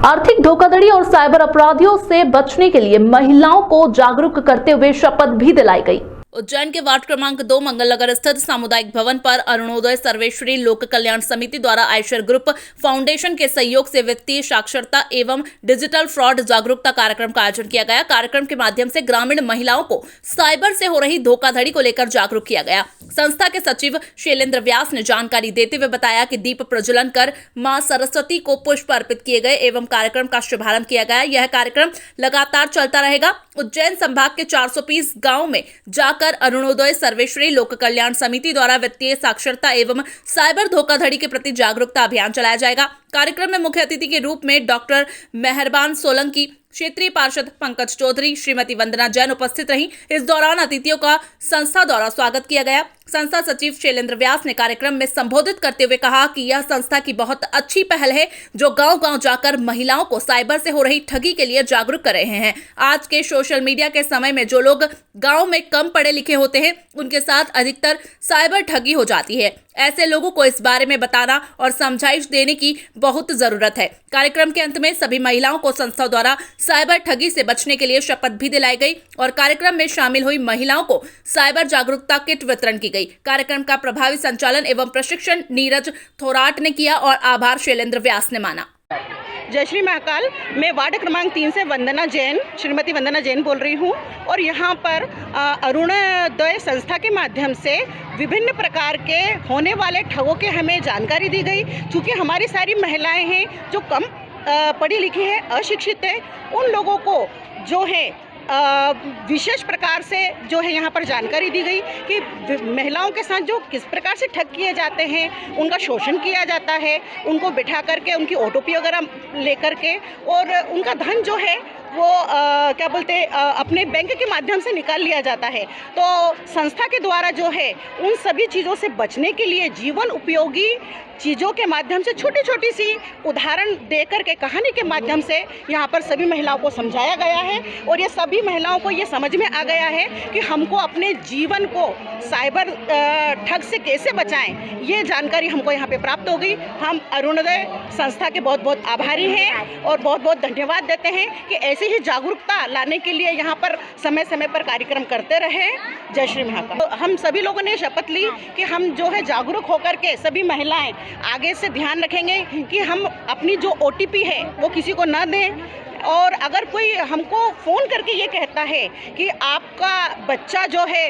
आर्थिक धोखाधड़ी और साइबर अपराधियों से बचने के लिए महिलाओं को जागरूक करते हुए शपथ भी दिलाई गई। उज्जैन के वार्ड क्रमांक 2 मंगल नगर स्थित सामुदायिक भवन पर अरुणोदय सर्वेश्वरी लोक कल्याण समिति द्वारा आयशर ग्रुप फाउंडेशन के सहयोग से वित्तीय साक्षरता एवं डिजिटल फ्रॉड जागरूकता कार्यक्रम का आयोजन किया गया। कार्यक्रम के माध्यम से ग्रामीण महिलाओं को साइबर से हो रही धोखाधड़ी को लेकर जागरूक किया गया। संस्था के सचिव शैलेंद्र व्यास ने जानकारी देते हुए बताया कि दीप प्रज्वलन कर मां सरस्वती को पुष्प अर्पित किए गए एवं कार्यक्रम का शुभारंभ किया गया। यह कार्यक्रम लगातार चलता रहेगा। उज्जैन संभाग के 420 गांव में जाकर अरुणोदय सर्वेश्वरी लोक कल्याण समिति द्वारा वित्तीय साक्षरता एवं साइबर धोखाधड़ी के प्रति जागरूकता अभियान चलाया जाएगा। कार्यक्रम में मुख्य अतिथि के रूप में डॉक्टर मेहरबान सोलंकी, क्षेत्रीय पार्षद पंकज चौधरी, श्रीमती वंदना जैन उपस्थित रहीं। इस दौरान अतिथियों का संस्था द्वारा स्वागत किया गया। संस्था सचिव शैलेंद्र व्यास ने कार्यक्रम में संबोधित करते हुए कहा कि यह संस्था की बहुत अच्छी पहल है जो गांव-गांव जाकर महिलाओं को साइबर से हो रही ठगी के लिए जागरूक कर रहे हैं। आज के सोशल मीडिया के समय में जो लोग गांव में कम पढ़े लिखे होते हैं उनके साथ अधिकतर साइबर ठगी हो जाती है। ऐसे लोगों को इस बारे में बताना और समझाइश देने की बहुत जरूरत है। कार्यक्रम के अंत में सभी महिलाओं को संस्था द्वारा साइबर ठगी से बचने के लिए शपथ भी दिलाई गई और कार्यक्रम में शामिल हुई महिलाओं को साइबर जागरूकता किट वितरण की गई। कार्यक्रम का प्रभावी संचालन एवं प्रशिक्षण नीरज थोराट ने किया और आभार शैलेंद्र व्यास ने माना। जय श्री महाकाल। मैं वार्ड क्रमांक 3 से वंदना जैन, श्रीमती वंदना जैन बोल रही हूँ और यहाँ पर अरुणोदय संस्था के माध्यम से विभिन्न प्रकार के होने वाले ठगों के हमें जानकारी दी गई। क्योंकि हमारी सारी महिलाएं हैं जो कम पढ़ी लिखी हैं, अशिक्षित हैं, उन लोगों को जो है विशेष प्रकार से जो है यहाँ पर जानकारी दी गई कि महिलाओं के साथ जो किस प्रकार से ठग किए जाते हैं, उनका शोषण किया जाता है, उनको बिठा करके उनकी ओटीपी वगैरह लेकर के और उनका धन जो है वो क्या बोलते अपने बैंक के माध्यम से निकाल लिया जाता है। तो संस्था के द्वारा जो है उन सभी चीज़ों से बचने के लिए जीवन उपयोगी चीज़ों के माध्यम से छोटी छोटी सी उदाहरण देकर के कहानी के माध्यम से यहाँ पर सभी महिलाओं को समझाया गया है और ये सभी महिलाओं को ये समझ में आ गया है कि हमको अपने जीवन को साइबर ठग से कैसे बचाएं। ये जानकारी हमको यहाँ पे प्राप्त हो गई। हम अरुणोदय संस्था के बहुत बहुत आभारी हैं और बहुत बहुत धन्यवाद देते हैं कि ऐसी ही जागरूकता लाने के लिए यहाँ पर समय समय पर कार्यक्रम करते रहे। जय श्री महाकाल। तो हम सभी लोगों ने शपथ ली कि हम जो है जागरूक होकर के सभी महिलाएं आगे से ध्यान रखेंगे कि हम अपनी जो ओटीपी है वो किसी को ना दें। और अगर कोई हमको फ़ोन करके ये कहता है कि आपका बच्चा जो है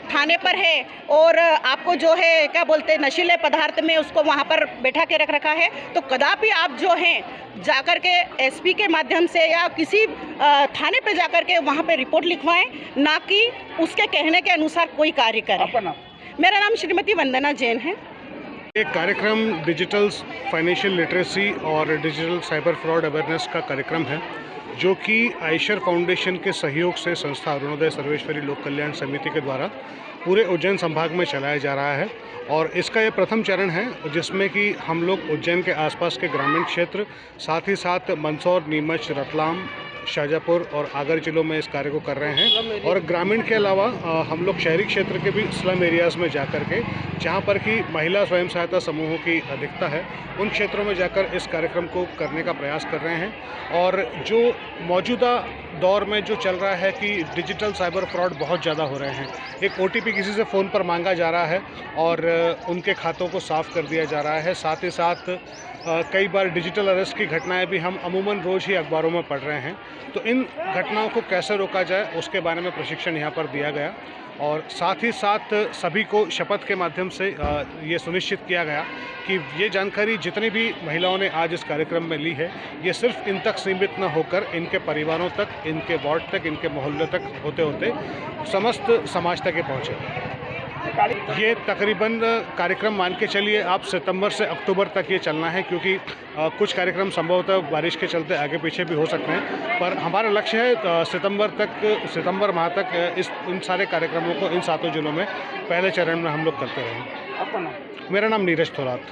थाने पर है और आपको जो है क्या बोलते हैं नशीले पदार्थ में उसको वहाँ पर बैठा के रख रखा है, तो कदापि आप जो हैं जाकर के एसपी के माध्यम से या किसी थाने पे जाकर के वहाँ पे रिपोर्ट लिखवाएं, ना कि उसके कहने के अनुसार कोई कार्य करें। मेरा नाम श्रीमती वंदना जैन है। एक कार्यक्रम डिजिटल फाइनेंशियल लिटरेसी और डिजिटल साइबर फ्रॉड अवेयरनेस का कार्यक्रम है जो कि आयशर फाउंडेशन के सहयोग से संस्था अरुणोदय सर्वेश्वरी लोक कल्याण समिति के द्वारा पूरे उज्जैन संभाग में चलाया जा रहा है। और इसका ये प्रथम चरण है जिसमें कि हम लोग उज्जैन के आसपास के ग्रामीण क्षेत्र, साथ ही साथ मंदसौर, नीमच, रतलाम, शाजापुर और आगर जिलों में इस कार्य को कर रहे हैं। और ग्रामीण के अलावा हम लोग शहरी क्षेत्र के भी स्लम एरियाज़ में जाकर के, जहां पर कि महिला स्वयं सहायता समूहों की अधिकता है, उन क्षेत्रों में जाकर इस कार्यक्रम को करने का प्रयास कर रहे हैं। और जो मौजूदा दौर में जो चल रहा है कि डिजिटल साइबर फ्रॉड बहुत ज़्यादा हो रहे हैं, एक ओटीपी किसी से फ़ोन पर मांगा जा रहा है और उनके खातों को साफ़ कर दिया जा रहा है। साथ ही साथ कई बार डिजिटल अरेस्ट की घटनाएं भी हम अमूमन रोज़ ही अखबारों में पढ़ रहे हैं। तो इन घटनाओं को कैसे रोका जाए उसके बारे में प्रशिक्षण यहाँ पर दिया गया और साथ ही साथ सभी को शपथ के माध्यम से ये सुनिश्चित किया गया कि ये जानकारी जितनी भी महिलाओं ने आज इस कार्यक्रम में ली है ये सिर्फ इन तक सीमित न होकर इनके परिवारों तक, इनके वार्ड तक, इनके मोहल्ले तक होते होते समस्त समाज तक ये पहुँचे। ये तकरीबन कार्यक्रम मान के चलिए आप सितंबर से अक्टूबर तक ये चलना है, क्योंकि कुछ कार्यक्रम संभवतः बारिश के चलते आगे पीछे भी हो सकते हैं, पर हमारा लक्ष्य है सितंबर माह तक इन सारे कार्यक्रमों को इन 7 जिलों में पहले चरण में हम लोग करते रहें। मेरा नाम नीरज थोराट।